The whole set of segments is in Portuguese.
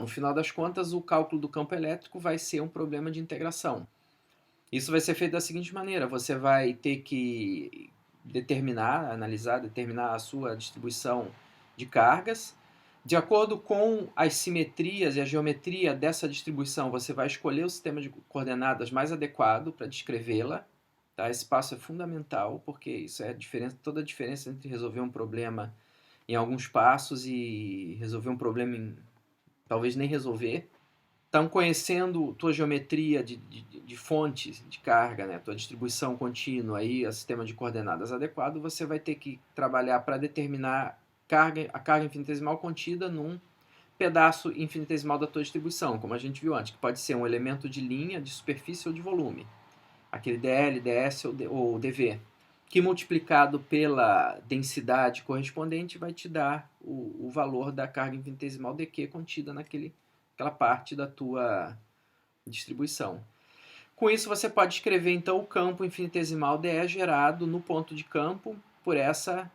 No final das contas, o cálculo do campo elétrico vai ser um problema de integração. Isso vai ser feito da seguinte maneira: você vai ter que determinar a sua distribuição de cargas. De acordo com as simetrias e a geometria dessa distribuição, você vai escolher o sistema de coordenadas mais adequado para descrevê-la. Tá? Esse passo é fundamental, porque isso é toda a diferença entre resolver um problema em alguns passos e resolver um problema em talvez nem resolver. Então, conhecendo tua geometria de fontes de carga, né, tua distribuição contínua e o sistema de coordenadas adequado, você vai ter que trabalhar para determinar a carga infinitesimal contida num pedaço infinitesimal da tua distribuição, como a gente viu antes, que pode ser um elemento de linha, de superfície ou de volume, aquele dl, ds ou dv, que multiplicado pela densidade correspondente vai te dar o valor da carga infinitesimal dq contida naquela parte da tua distribuição. Com isso, você pode escrever então o campo infinitesimal dE gerado no ponto de campo por essa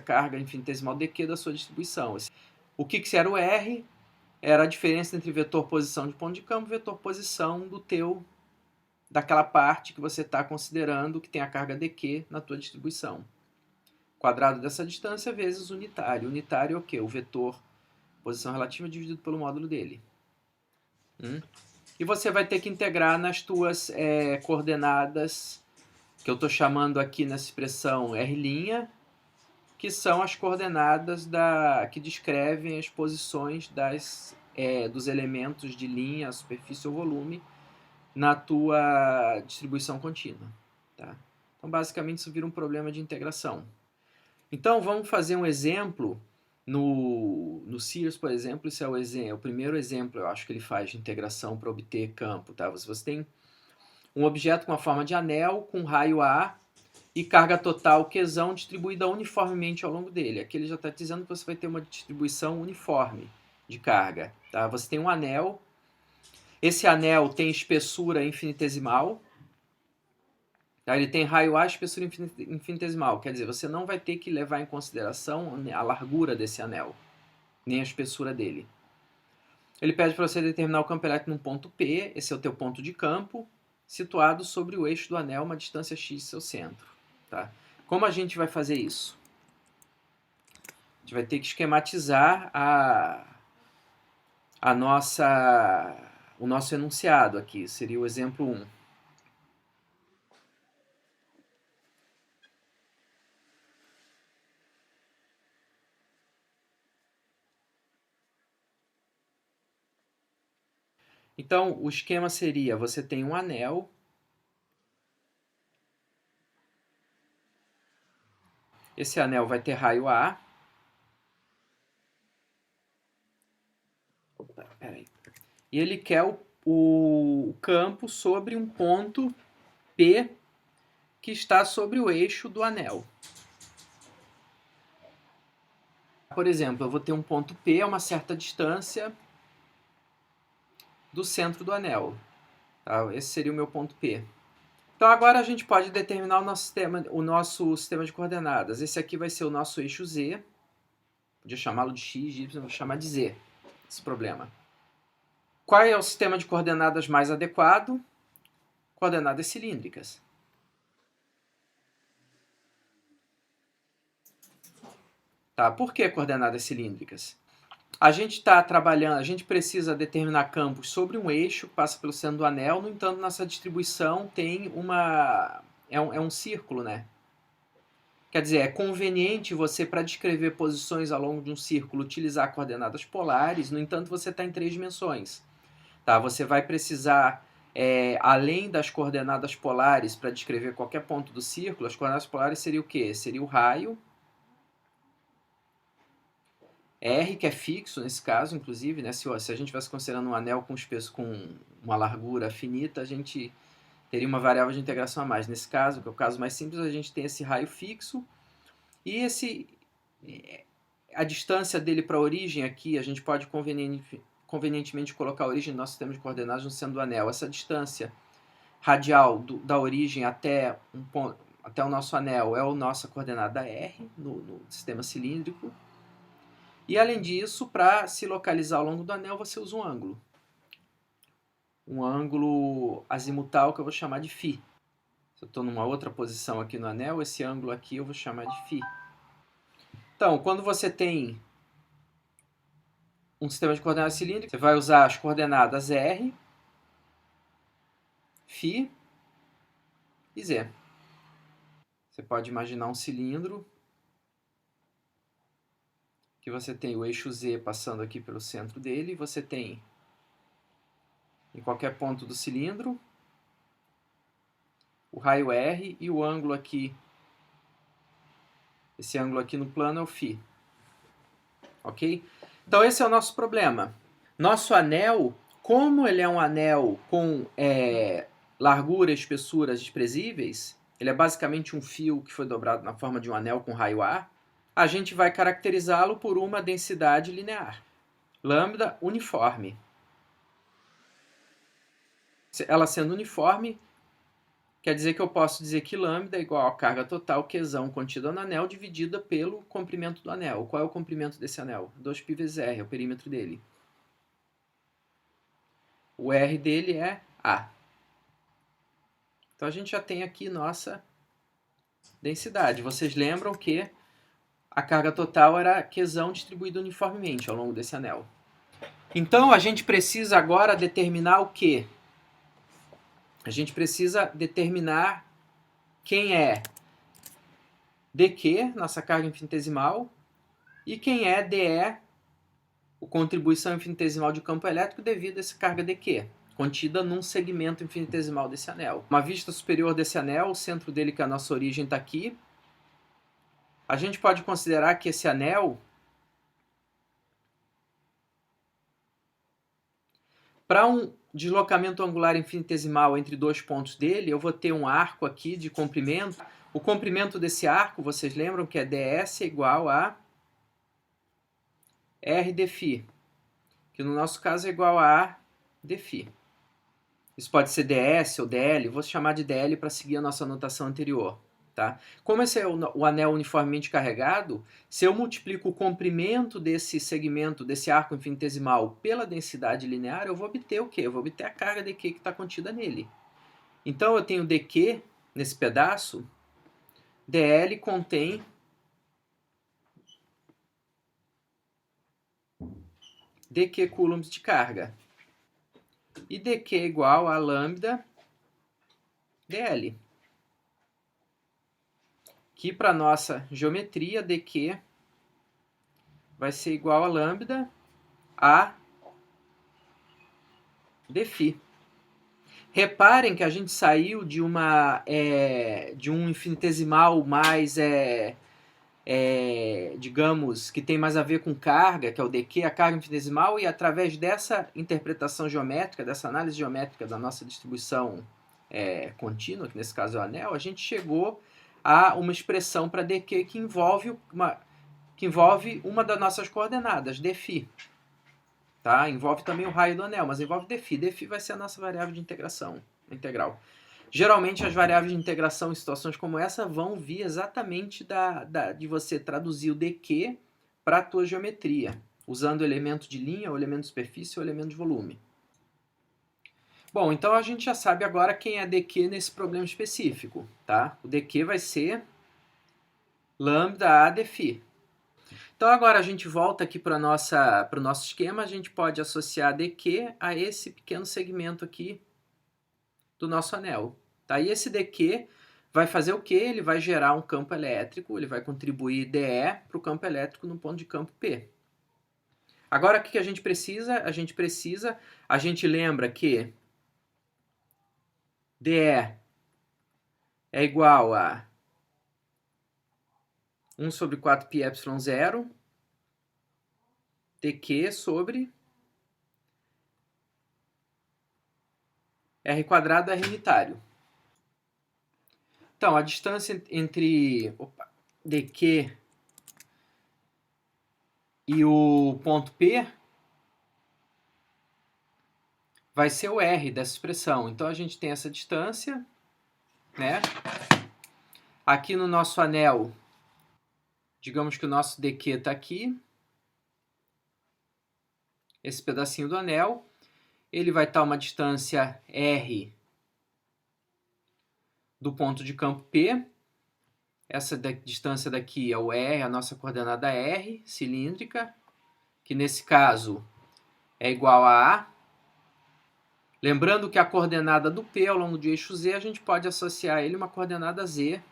carga infinitesimal dq da sua distribuição. O que era o R? Era a diferença entre vetor posição de ponto de campo e vetor posição daquela parte que você está considerando que tem a carga dq na tua distribuição. Quadrado dessa distância vezes unitário. Unitário é o quê? O vetor posição relativa dividido pelo módulo dele. E você vai ter que integrar nas tuas coordenadas, que eu estou chamando aqui nessa expressão R', que são as coordenadas que descrevem as posições dos elementos de linha, superfície ou volume na tua distribuição contínua. Tá? Então, basicamente, isso vira um problema de integração. Então, vamos fazer um exemplo. No Sears, por exemplo, isso é o primeiro exemplo, eu acho, que ele faz de integração para obter campo. Tá? Você tem um objeto com a forma de anel, com raio A e carga total Qzão distribuída uniformemente ao longo dele. Aqui ele já está dizendo que você vai ter uma distribuição uniforme de carga. Tá? Você tem um anel, esse anel tem espessura infinitesimal, tá? Ele tem raio A e espessura infinitesimal, quer dizer, você não vai ter que levar em consideração a largura desse anel, nem a espessura dele. Ele pede para você determinar o campo elétrico num ponto P, esse é o teu ponto de campo, situado sobre o eixo do anel, uma distância x de seu centro. Tá? Como a gente vai fazer isso? A gente vai ter que esquematizar o nosso enunciado aqui, seria o exemplo 1. Então, o esquema seria, você tem um anel, esse anel vai ter raio A, e ele quer o campo sobre um ponto P que está sobre o eixo do anel. Por exemplo, eu vou ter um ponto P a uma certa distância do centro do anel. Tá? Esse seria o meu ponto P. Então agora a gente pode determinar o nosso sistema de coordenadas. Esse aqui vai ser o nosso eixo Z. Podia chamá-lo de X, de Y, vou chamar de Z, esse problema. Qual é o sistema de coordenadas mais adequado? Coordenadas cilíndricas. Tá? Por que coordenadas cilíndricas? A gente está trabalhando, a gente precisa determinar campos sobre um eixo que passa pelo centro do anel, no entanto, nossa distribuição tem é um círculo, né? Quer dizer, é conveniente você, para descrever posições ao longo de um círculo, utilizar coordenadas polares, no entanto, você está em 3 dimensões. Tá? Você vai precisar, além das coordenadas polares, para descrever qualquer ponto do círculo, as coordenadas polares seria o quê? Seria o raio, R, que é fixo nesse caso, inclusive, né? Se a gente estivesse considerando um anel com uma largura finita, a gente teria uma variável de integração a mais. Nesse caso, que é o caso mais simples, a gente tem esse raio fixo e a distância dele para a origem aqui, a gente pode convenientemente colocar a origem do nosso sistema de coordenadas no centro do anel. Essa distância radial da origem até o nosso anel é a nossa coordenada R no sistema cilíndrico. E além disso, para se localizar ao longo do anel, você usa um ângulo. Um ângulo azimutal que eu vou chamar de φ. Se eu estou numa outra posição aqui no anel, esse ângulo aqui eu vou chamar de φ. Então, quando você tem um sistema de coordenadas cilíndricas, você vai usar as coordenadas R, φ e Z. Você pode imaginar um cilindro que você tem o eixo Z passando aqui pelo centro dele, e você tem em qualquer ponto do cilindro o raio R e o ângulo aqui, esse ângulo aqui no plano é o φ. Ok? Então esse é o nosso problema. Nosso anel, como ele é um anel com largura e espessuras desprezíveis, ele é basicamente um fio que foi dobrado na forma de um anel com raio A, a gente vai caracterizá-lo por uma densidade linear, lambda uniforme. Ela sendo uniforme, quer dizer que eu posso dizer que lambda é igual à carga total Qzão contida no anel dividida pelo comprimento do anel. Qual é o comprimento desse anel? 2π vezes r, é o perímetro dele. O R dele é A. Então a gente já tem aqui nossa densidade. Vocês lembram que a carga total era Qzão distribuído uniformemente ao longo desse anel. Então a gente precisa agora determinar o quê? A gente precisa determinar quem é dq, nossa carga infinitesimal, e quem é dE, a contribuição infinitesimal de campo elétrico devido a essa carga dq, contida num segmento infinitesimal desse anel. Uma vista superior desse anel, o centro dele, que é a nossa origem, está aqui. A gente pode considerar que esse anel, para um deslocamento angular infinitesimal entre dois pontos dele, eu vou ter um arco aqui de comprimento. O comprimento desse arco, vocês lembram que é ds igual a r dφ, que no nosso caso é igual a A dφ. Isso pode ser ds ou dl, vou chamar de dl para seguir a nossa notação anterior. Tá? Como esse é o anel uniformemente carregado, se eu multiplico o comprimento desse segmento, desse arco infinitesimal, pela densidade linear, eu vou obter o quê? Eu vou obter a carga dq que está contida nele. Então eu tenho dq nesse pedaço, dl contém dq coulombs de carga. E dq é igual a lambda dl. Que para nossa geometria, dq vai ser igual a lambda a dφ. Reparem que a gente saiu de um infinitesimal mais, digamos, que tem mais a ver com carga, que é o dq, a carga infinitesimal, e através dessa interpretação geométrica, dessa análise geométrica da nossa distribuição contínua, que nesse caso é o anel, a gente chegou a uma expressão para dq que envolve uma das nossas coordenadas, dφ. Tá? Envolve também o raio do anel, mas envolve dφ. dφ vai ser a nossa variável de integração integral. Geralmente as variáveis de integração em situações como essa vão vir exatamente de você traduzir o dq para a tua geometria, usando o elemento de linha, o elemento de superfície ou o elemento de volume. Bom, então a gente já sabe agora quem é dq nesse problema específico. Tá? O dq vai ser lambda a dφ. Então agora a gente volta aqui para o nosso esquema, a gente pode associar dq a esse pequeno segmento aqui do nosso anel. Tá? E esse dq vai fazer o quê? Ele vai gerar um campo elétrico, ele vai contribuir dE para o campo elétrico no ponto de campo P. Agora o que a gente precisa? A gente lembra que dE é igual a 1 sobre 4πε0 dq sobre r quadrado r unitário. Então, a distância entre dq e o ponto P vai ser o r dessa expressão. Então, a gente tem essa distância, né? Aqui no nosso anel, digamos que o nosso dq está aqui. esse pedacinho do anel, ele vai estar a uma distância R do ponto de campo P. Essa distância daqui é o R, a nossa coordenada R, cilíndrica, que nesse caso é igual a A. Lembrando que a coordenada do P ao longo do eixo Z, a gente pode associar a ele uma coordenada Z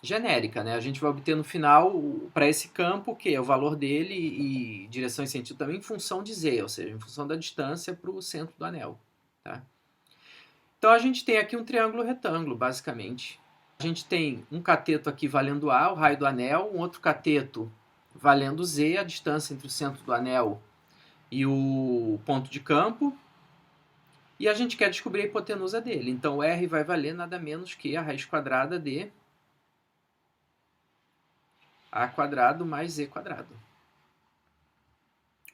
genérica, né? A gente vai obter no final, para esse campo, que é o valor dele e direção e sentido também em função de Z, ou seja, em função da distância para o centro do anel. Tá? Então a gente tem aqui um triângulo retângulo, basicamente. A gente tem um cateto aqui valendo A, o raio do anel, um outro cateto valendo Z, a distância entre o centro do anel e o ponto de campo. E a gente quer descobrir a hipotenusa dele. Então o R vai valer nada menos que a raiz quadrada de A quadrado mais Z quadrado.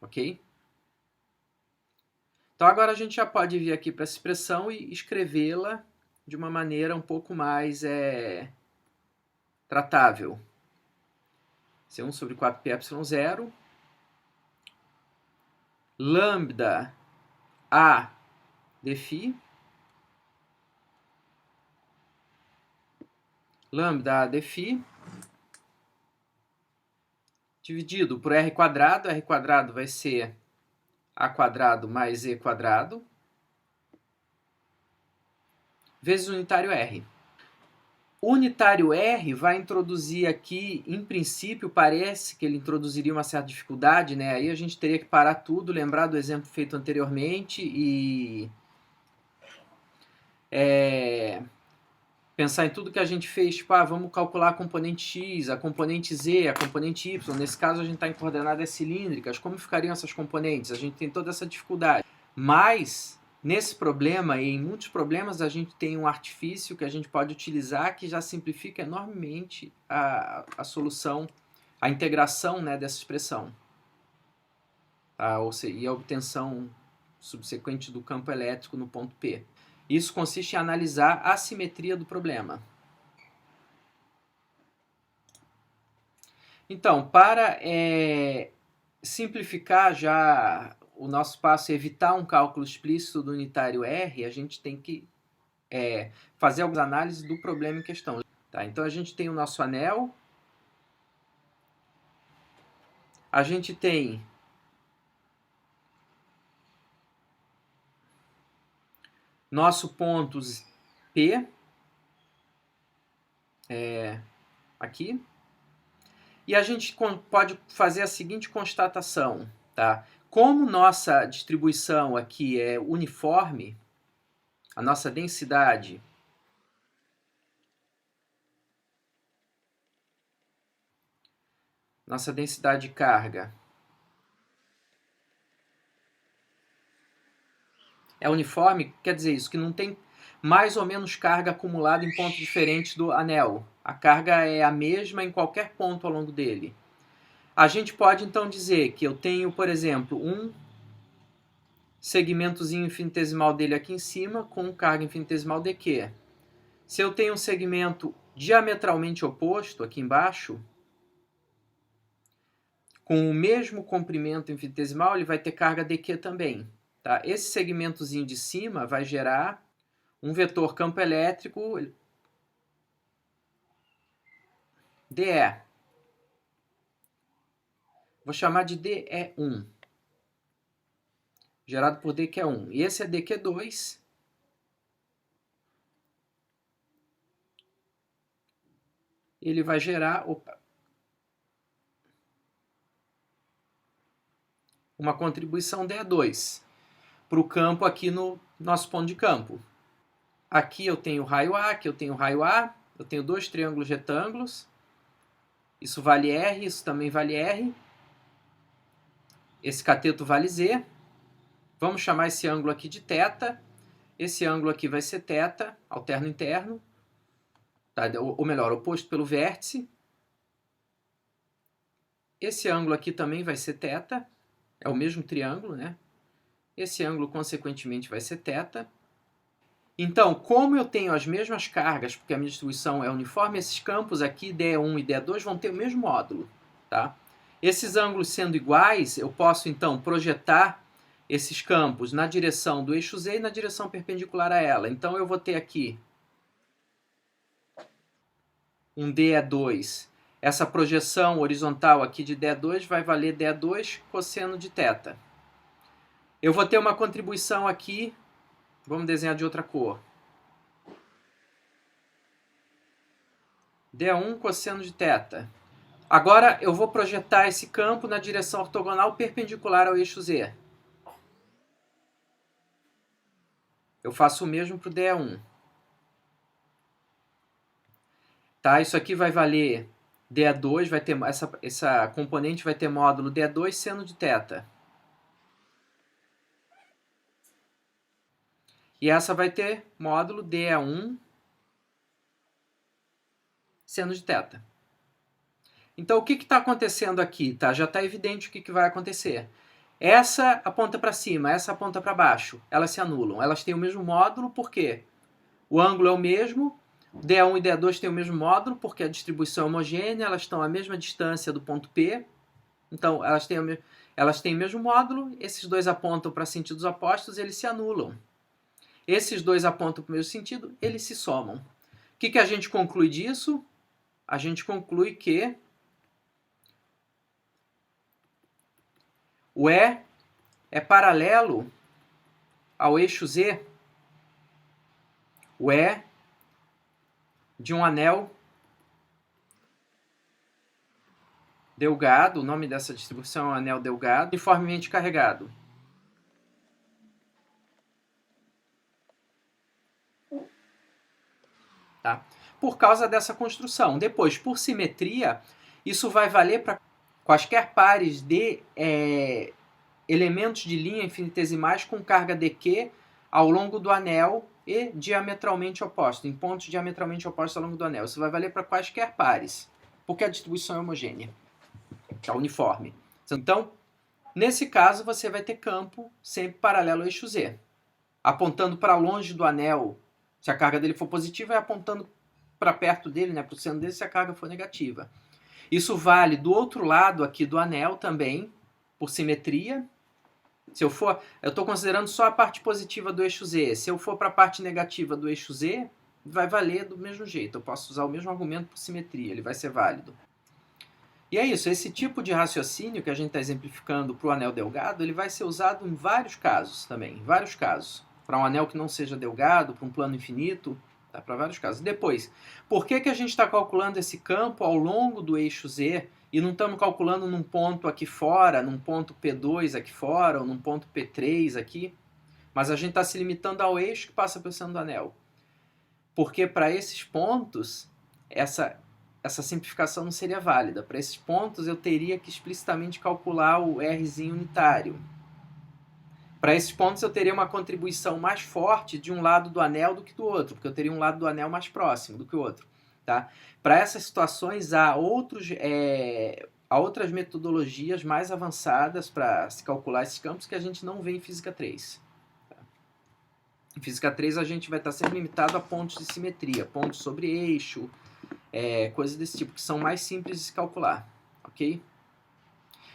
Ok? Então agora a gente já pode vir aqui para essa expressão e escrevê-la de uma maneira um pouco mais tratável. C1 sobre 4πε0, lambda A dφ, lambda A dφ, dividido por R quadrado vai ser A quadrado mais Z quadrado, vezes o unitário R. O unitário R vai introduzir aqui, em princípio, parece que ele introduziria uma certa dificuldade, né? Aí a gente teria que parar tudo, lembrar do exemplo feito anteriormente e pensar em tudo que a gente fez, tipo, vamos calcular a componente X, a componente Z, a componente Y. Nesse caso a gente está em coordenadas cilíndricas. Como ficariam essas componentes? A gente tem toda essa dificuldade. Mas nesse problema e em muitos problemas a gente tem um artifício que a gente pode utilizar que já simplifica enormemente a solução, a integração, né, dessa expressão. Tá? Ou seja, e a obtenção subsequente do campo elétrico no ponto P. Isso consiste em analisar a simetria do problema. Então, para simplificar já o nosso passo, evitar um cálculo explícito do unitário R, a gente tem que fazer algumas análises do problema em questão. Tá? Então, a gente tem o nosso anel, a gente tem nosso ponto P, aqui, e a gente pode fazer a seguinte constatação, tá? Como nossa distribuição aqui é uniforme, a nossa densidade de carga é uniforme, quer dizer isso, que não tem mais ou menos carga acumulada em pontos diferentes do anel. A carga é a mesma em qualquer ponto ao longo dele. A gente pode então dizer que eu tenho, por exemplo, um segmentozinho infinitesimal dele aqui em cima com carga infinitesimal dQ. Se eu tenho um segmento diametralmente oposto aqui embaixo, com o mesmo comprimento infinitesimal, ele vai ter carga dQ também. Tá? Esse segmentozinho de cima vai gerar um vetor campo elétrico dE. Vou chamar de dE1, gerado por dQ1. E esse é dQ2. Ele vai gerar uma contribuição dE2 para o campo aqui no nosso ponto de campo. Aqui eu tenho raio A, aqui eu tenho raio A, eu tenho dois triângulos retângulos. Isso vale R, isso também vale R. Esse cateto vale Z. Vamos chamar esse ângulo aqui de θ. Esse ângulo aqui vai ser θ, alterno interno. Tá? Ou melhor, oposto pelo vértice. Esse ângulo aqui também vai ser θ. É o mesmo triângulo, né? Esse ângulo, consequentemente, vai ser θ. Então, como eu tenho as mesmas cargas, porque a minha distribuição é uniforme, esses campos aqui, dE1 e dE2, vão ter o mesmo módulo. Tá? Esses ângulos sendo iguais, eu posso então projetar esses campos na direção do eixo Z e na direção perpendicular a ela. Então eu vou ter aqui um DE2. Essa projeção horizontal aqui de DE2 vai valer DE2 cosseno de θ. Eu vou ter uma contribuição aqui, vamos desenhar de outra cor. D1 cosseno de θ. Agora eu vou projetar esse campo na direção ortogonal perpendicular ao eixo Z. Eu faço o mesmo para o DE1. Tá? Isso aqui vai valer DE2, vai ter, essa componente vai ter módulo DE2 seno de θ. E essa vai ter módulo DE1 seno de θ. Então, o que está acontecendo aqui? Tá? Já está evidente o que vai acontecer. Essa aponta para cima, essa aponta para baixo. Elas se anulam. Elas têm o mesmo módulo, por quê? O ângulo é o mesmo, DE1 e DE2 têm o mesmo módulo, porque a distribuição é homogênea, elas estão à mesma distância do ponto P. Então, elas têm o mesmo módulo, esses dois apontam para sentidos opostos, eles se anulam. Esses dois apontam para o mesmo sentido, eles se somam. O que a gente conclui disso? A gente conclui que o E é paralelo ao eixo Z. O E de um anel delgado, o nome dessa distribuição é um anel delgado, uniformemente carregado. Tá? Por causa dessa construção. Depois, por simetria, isso vai valer para quaisquer pares de elementos de linha infinitesimais com carga dq ao longo do anel e diametralmente oposto, em pontos diametralmente opostos ao longo do anel. Isso vai valer para quaisquer pares, porque a distribuição é homogênea, é uniforme. Então, nesse caso, você vai ter campo sempre paralelo ao eixo Z, apontando para longe do anel. Se a carga dele for positiva, é apontando para perto dele, né, para o centro dele, se a carga for negativa. Isso vale do outro lado aqui do anel também, por simetria. Se eu estou considerando só a parte positiva do eixo Z. Se eu for para a parte negativa do eixo Z, vai valer do mesmo jeito. Eu posso usar o mesmo argumento por simetria, ele vai ser válido. E é isso, esse tipo de raciocínio que a gente está exemplificando para o anel delgado, ele vai ser usado em vários casos também, em vários casos. Para um anel que não seja delgado, para um plano infinito, tá? Para vários casos. Depois, por que a gente está calculando esse campo ao longo do eixo Z e não estamos calculando num ponto aqui fora, num ponto P2 aqui fora, ou num ponto P3 aqui, mas a gente está se limitando ao eixo que passa pelo centro do anel? Porque para esses pontos, essa simplificação não seria válida. Para esses pontos, eu teria que explicitamente calcular o Rzinho unitário. Para esses pontos, eu teria uma contribuição mais forte de um lado do anel do que do outro, porque eu teria um lado do anel mais próximo do que o outro. Tá? Para essas situações, há outras metodologias mais avançadas para se calcular esses campos que a gente não vê em Física 3. Tá? Em Física 3, a gente vai estar sempre limitado a pontos de simetria, pontos sobre eixo, coisas desse tipo, que são mais simples de se calcular. Ok?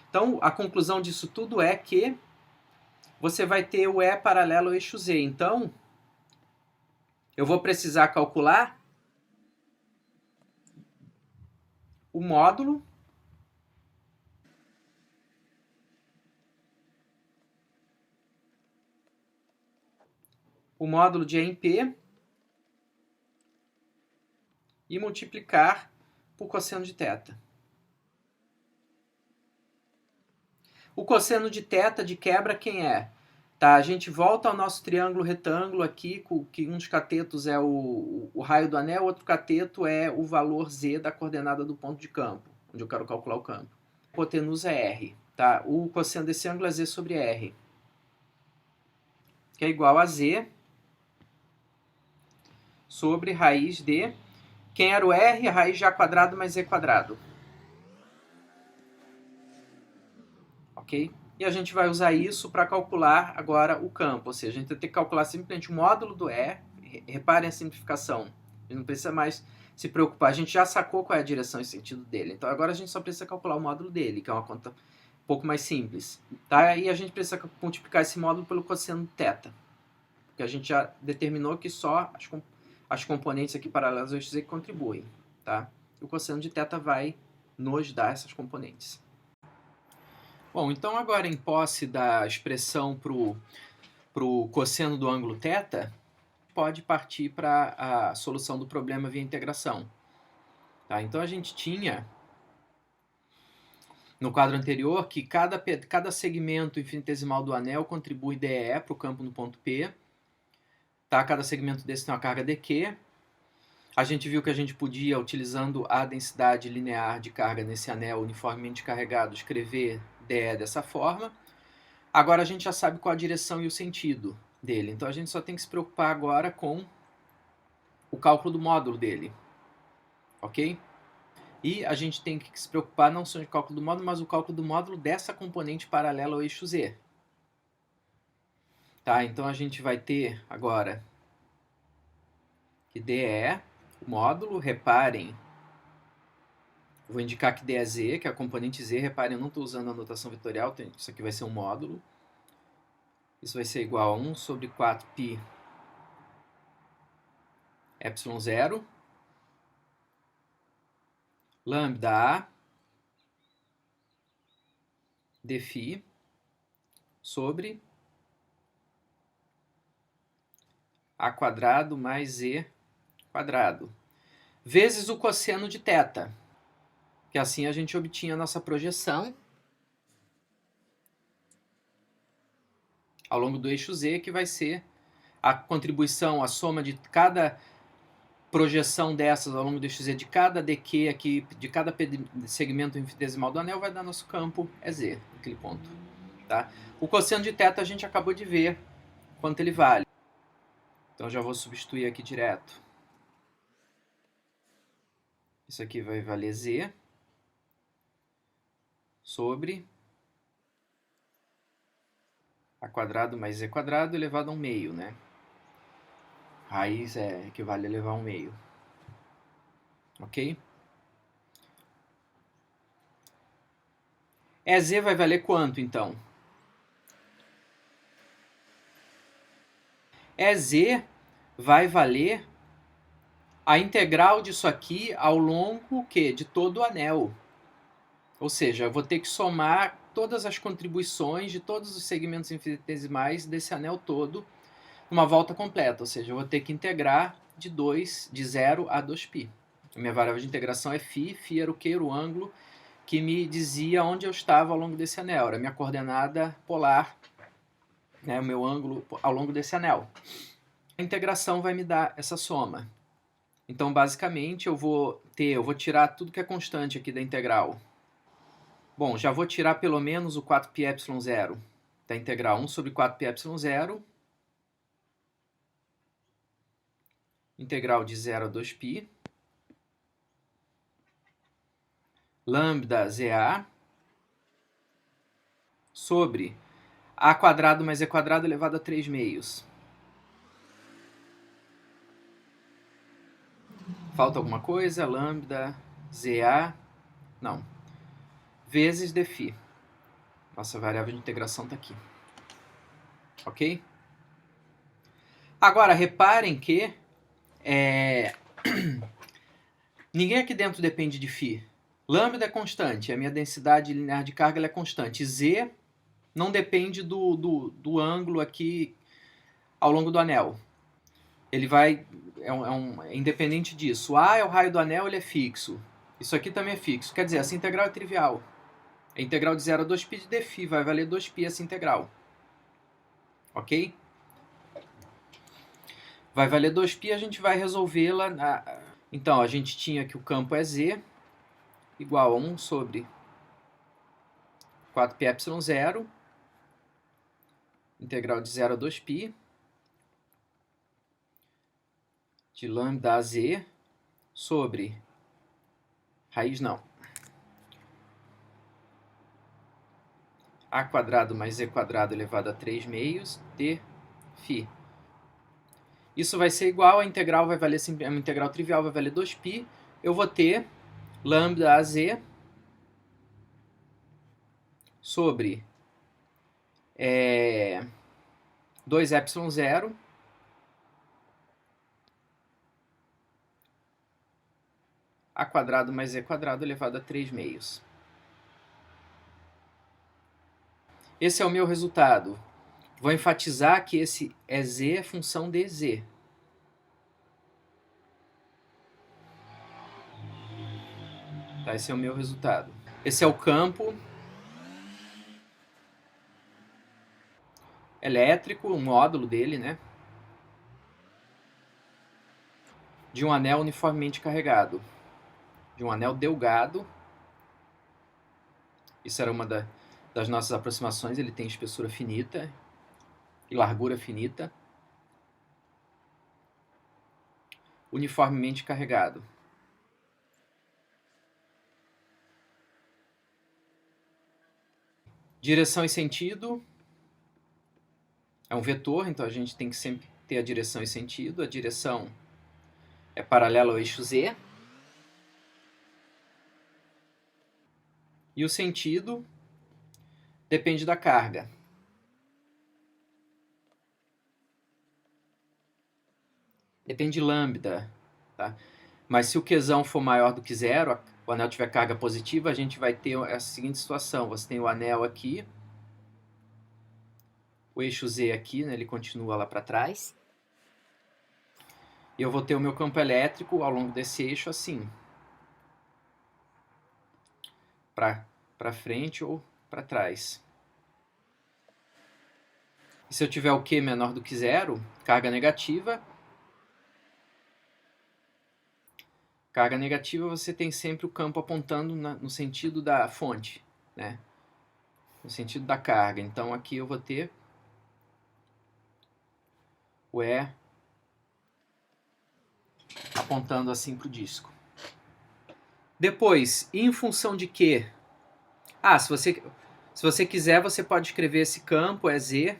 Então, a conclusão disso tudo é que você vai ter o E paralelo ao eixo Z. Então, eu vou precisar calcular o módulo de E em P e multiplicar por cosseno de θ. O cosseno de θ de quebra quem é? Tá, a gente volta ao nosso triângulo retângulo aqui, que um dos catetos é o raio do anel, outro cateto é o valor Z da coordenada do ponto de campo, onde eu quero calcular o campo. A hipotenusa é R. Tá? O cosseno desse ângulo é Z sobre R, que é igual a Z sobre raiz de... Quem era o R? A raiz de A quadrado mais Z quadrado. Ok? E a gente vai usar isso para calcular agora o campo, ou seja, a gente vai ter que calcular simplesmente o módulo do E. Reparem a simplificação. A gente não precisa mais se preocupar. A gente já sacou qual é a direção e sentido dele. Então agora a gente só precisa calcular o módulo dele, que é uma conta um pouco mais simples. Tá? E a gente precisa multiplicar esse módulo pelo cosseno de θ. Porque a gente já determinou que só as componentes aqui paralelas ao eixo Z que contribuem. Tá? O cosseno de θ vai nos dar essas componentes. Bom, então agora em posse da expressão para o cosseno do ângulo θ, pode partir para a solução do problema via integração. Tá? Então a gente tinha, no quadro anterior, que cada segmento infinitesimal do anel contribui dE para o campo no ponto P. Tá? Cada segmento desse tem uma carga dQ. A gente viu que a gente podia, utilizando a densidade linear de carga nesse anel uniformemente carregado, escrever dE dessa forma. Agora a gente já sabe qual a direção e o sentido dele. Então a gente só tem que se preocupar agora com o cálculo do módulo dele. Ok? E a gente tem que se preocupar não só com o cálculo do módulo, mas o cálculo do módulo dessa componente paralela ao eixo Z. Tá? Então a gente vai ter agora que DE, o módulo, reparem, vou indicar que D é Z, que é a componente Z, reparem, eu não estou usando a notação vetorial, isso aqui vai ser um módulo. Isso vai ser igual a 1 sobre 4π ε0, lambda A dφ sobre A quadrado mais Z quadrado, vezes o cosseno de θ, que assim a gente obtinha a nossa projeção ao longo do eixo Z, que vai ser a contribuição, a soma de cada projeção dessas ao longo do eixo Z, de cada dq aqui, de cada segmento infinitesimal do anel, vai dar nosso campo é Z, naquele ponto. Tá? O cosseno de θ a gente acabou de ver quanto ele vale. Então já vou substituir aqui direto. Isso aqui vai valer Z sobre A quadrado mais Z quadrado elevado a 1 meio, né? Raiz equivale a elevar a 1 meio. Ok? EZ vai valer quanto, então? EZ vai valer a integral disso aqui ao longo de todo o anel. Ou seja, eu vou ter que somar todas as contribuições de todos os segmentos infinitesimais desse anel todo uma volta completa. Ou seja, eu vou ter que integrar de 0 a 2π. A minha variável de integração é φ. Φ era o que? Era o ângulo que me dizia onde eu estava ao longo desse anel. Era a minha coordenada polar, né, o meu ângulo ao longo desse anel. A integração vai me dar essa soma. Então, basicamente, eu vou tirar tudo que é constante aqui da integral. Bom, já vou tirar pelo menos o 4πε0 da integral 1 sobre 4πε0. Integral de 0 a 2π. Lambda ZA sobre A quadrado mais E quadrado elevado a 3 meios. Falta alguma coisa? Lambda ZA, não, vezes dφ. Nossa variável de integração está aqui. Ok? Agora, reparem que ninguém aqui dentro depende de φ. Lambda é constante, a minha densidade linear de carga é constante. Z não depende do ângulo aqui ao longo do anel. Ele vai... é independente disso. A é o raio do anel, ele é fixo. Isso aqui também é fixo. Quer dizer, essa integral é trivial. A integral de 0 a 2π de dφ vai valer 2π essa integral. Ok? Vai valer 2π, a gente vai resolvê-la. Então, a gente tinha que o campo é Z igual a 1 sobre 4πε0, integral de 0 a 2π, de lambda a Z sobre raiz não. A quadrado mais Z quadrado elevado a 3 meios de φ. Isso vai ser igual, a integral vai valer, a integral trivial vai valer 2π. Eu vou ter lambda AZ sobre 2ε0 a quadrado mais e quadrado elevado a 3 meios. Esse é o meu resultado. Vou enfatizar que esse EZ é função de Z. Tá, esse é o meu resultado. Esse é o campo elétrico, o módulo dele, né? De um anel uniformemente carregado. De um anel delgado. Isso era uma das nossas aproximações. Ele tem espessura finita e largura finita. Uniformemente carregado. Direção e sentido é um vetor, então a gente tem que sempre ter a direção e sentido. A direção é paralela ao eixo Z. E o sentido depende da carga. Depende de lambda. Tá? Mas se o Qzão for maior do que zero, o anel tiver carga positiva, a gente vai ter a seguinte situação. Você tem o anel aqui, o eixo Z aqui, né, ele continua lá para trás. E eu vou ter o meu campo elétrico ao longo desse eixo assim. Para frente ou para trás. E se eu tiver o Q menor do que zero, carga negativa, você tem sempre o campo apontando no sentido da fonte, né? No sentido da carga. Então aqui eu vou ter o E apontando assim para o disco. Depois, em função de quê? Se você quiser, você pode escrever esse campo, é Z,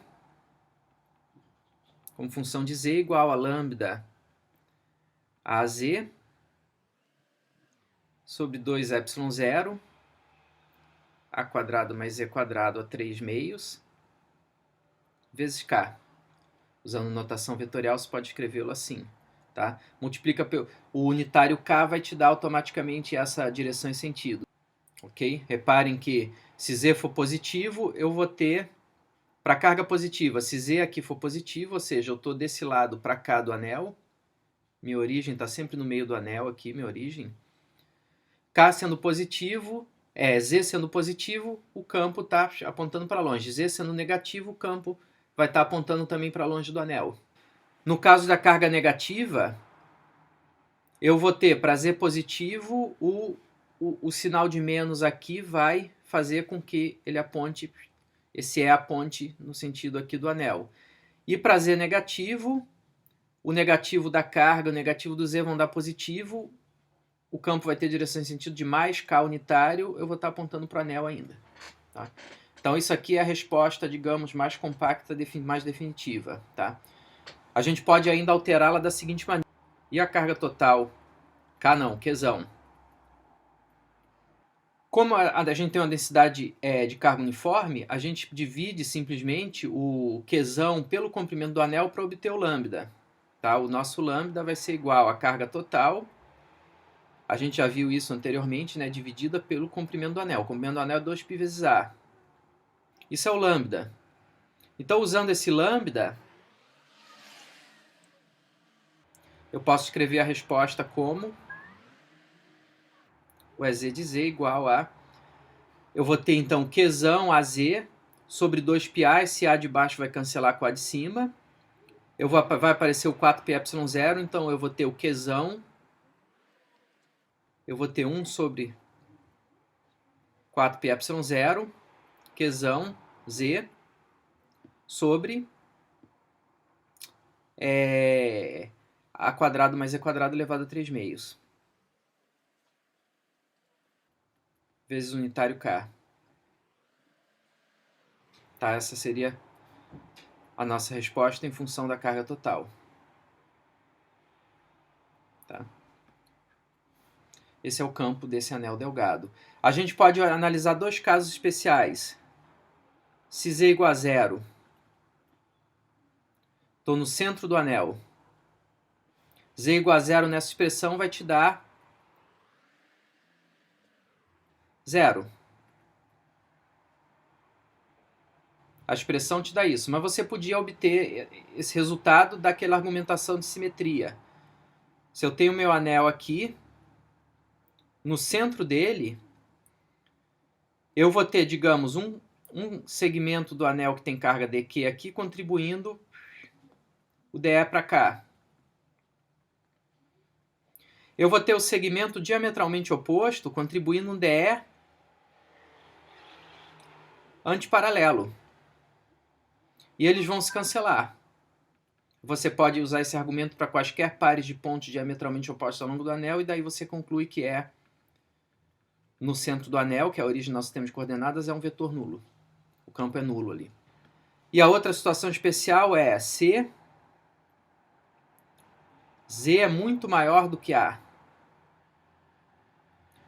como função de Z igual a lambda AZ sobre 2ε0 a quadrado mais e quadrado a 3 meios vezes k. Usando notação vetorial, você pode escrevê-lo assim. Tá? Multiplica o unitário k, vai te dar automaticamente essa direção e sentido. Okay? Reparem que se z for positivo, eu vou ter, para carga positiva, se z aqui for positivo, ou seja, eu estou desse lado para cá do anel, minha origem está sempre no meio do anel aqui, minha origem. K sendo positivo, Z sendo positivo, o campo está apontando para longe. Z sendo negativo, o campo vai estar apontando também para longe do anel. No caso da carga negativa, eu vou ter para Z positivo, o sinal de menos aqui vai fazer com que ele aponte, esse E aponte no sentido aqui do anel. E para Z negativo, o negativo da carga, o negativo do Z vão dar positivo, o campo vai ter direção em sentido de mais K unitário, eu vou estar apontando para o anel ainda. Tá? Então isso aqui é a resposta, digamos, mais compacta, mais definitiva. Tá? A gente pode ainda alterá-la da seguinte maneira. E a carga total? K não, Qzão. Como a gente tem uma densidade de carga uniforme, a gente divide simplesmente o Qzão pelo comprimento do anel para obter o lambda. Tá? O nosso lambda vai ser igual à carga total. A gente já viu isso anteriormente, né? Dividida pelo comprimento do anel. O comprimento do anel é 2π vezes A. Isso é o lambda. Então, usando esse lambda, eu posso escrever a resposta como o EZ de Z igual a... Eu vou ter, então, Qzão AZ sobre 2πA. Esse A de baixo vai cancelar com A de cima. Vai aparecer o 4πε0, então eu vou ter o Qzão. Eu vou ter 1 sobre 4πε0, Qzão Z, sobre A quadrado mais E quadrado elevado a 3 meios. Vezes unitário K. Tá, essa seria a nossa resposta em função da carga total. Esse é o campo desse anel delgado. A gente pode analisar dois casos especiais. Se Z igual a 0, estou no centro do anel. Z igual a 0 nessa expressão vai te dar 0. A expressão te dá isso, mas você podia obter esse resultado daquela argumentação de simetria. Se eu tenho meu anel aqui, no centro dele, eu vou ter, digamos, um segmento do anel que tem carga dq aqui, contribuindo o dE para cá. Eu vou ter o segmento diametralmente oposto, contribuindo um dE antiparalelo. E eles vão se cancelar. Você pode usar esse argumento para quaisquer pares de pontos diametralmente opostos ao longo do anel, e daí você conclui que no centro do anel, que é a origem do nosso sistema de coordenadas, é um vetor nulo. O campo é nulo ali. E a outra situação especial é se Z é muito maior do que A.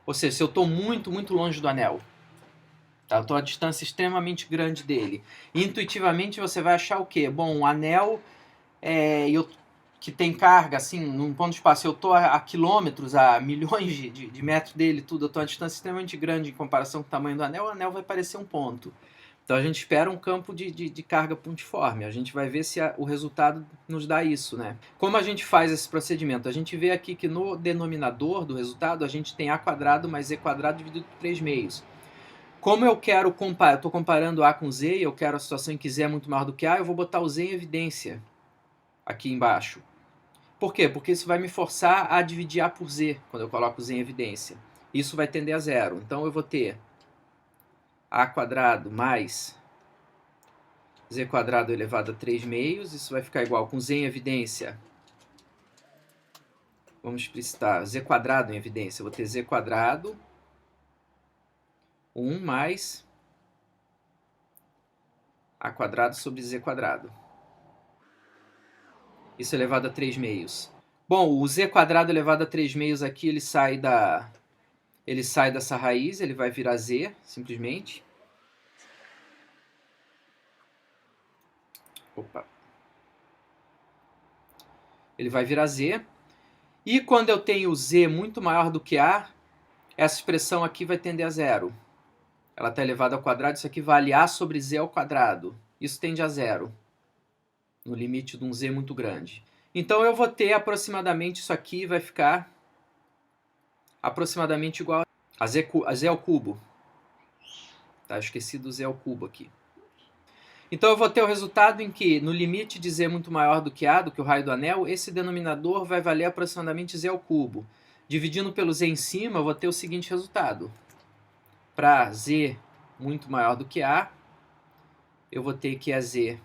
Ou seja, se eu estou muito, muito longe do anel. Tá? Eu estou a distância extremamente grande dele. Intuitivamente você vai achar o quê? Bom, um anel que tem carga, assim, num ponto de espaço, eu estou a quilômetros, a milhões de metros dele, tudo, eu estou a distância extremamente grande em comparação com o tamanho do anel, o anel vai parecer um ponto. Então a gente espera um campo de carga pontiforme. A gente vai ver se o resultado nos dá isso, né? Como a gente faz esse procedimento? A gente vê aqui que no denominador do resultado a gente tem A² mais Z² dividido por 3 meios. Como eu quero comparar, eu estou comparando A com Z e eu quero a situação em que Z é muito maior do que A, eu vou botar o Z em evidência aqui embaixo. Por quê? Porque isso vai me forçar a dividir A por Z quando eu coloco Z em evidência. Isso vai tender a 0. Então eu vou ter A² mais Z² elevado a 3 meios. Isso vai ficar igual com Z em evidência. Vamos explicitar. Z² em evidência. Eu vou ter Z², 1 mais A² sobre Z². Isso elevado a 3 meios. Bom, o Z² elevado a 3 meios aqui, ele sai dessa raiz, ele vai virar Z, simplesmente. Opa. Ele vai virar Z. E quando eu tenho Z muito maior do que A, essa expressão aqui vai tender a 0. Ela está elevada ao quadrado, isso aqui vale A sobre Z ao quadrado. Isso tende a 0, no limite de um Z muito grande. Então eu vou ter aproximadamente, isso aqui vai ficar aproximadamente igual a Z ao cubo. Tá, esqueci do Z ao cubo aqui. Então eu vou ter o resultado em que, no limite de Z muito maior do que A, do que o raio do anel, esse denominador vai valer aproximadamente Z ao cubo. Dividindo pelo Z em cima, eu vou ter o seguinte resultado. Para Z muito maior do que A, eu vou ter que a Z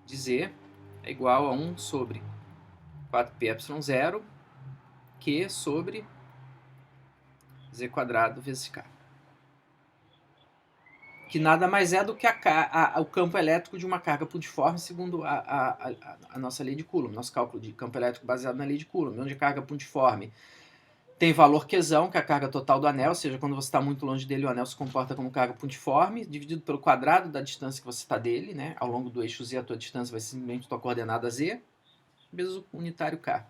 de Z é igual a 1 sobre 4πε0 Q sobre Z² vezes K. Que nada mais é do que o campo elétrico de uma carga pontiforme segundo a nossa lei de Coulomb, nosso cálculo de campo elétrico baseado na lei de Coulomb, onde a carga pontiforme tem valor Qzão, que é a carga total do anel, ou seja, quando você está muito longe dele, o anel se comporta como carga pontiforme, dividido pelo quadrado da distância que você está dele, né? Ao longo do eixo Z, a tua distância vai ser simplesmente a tua coordenada Z, vezes o unitário K.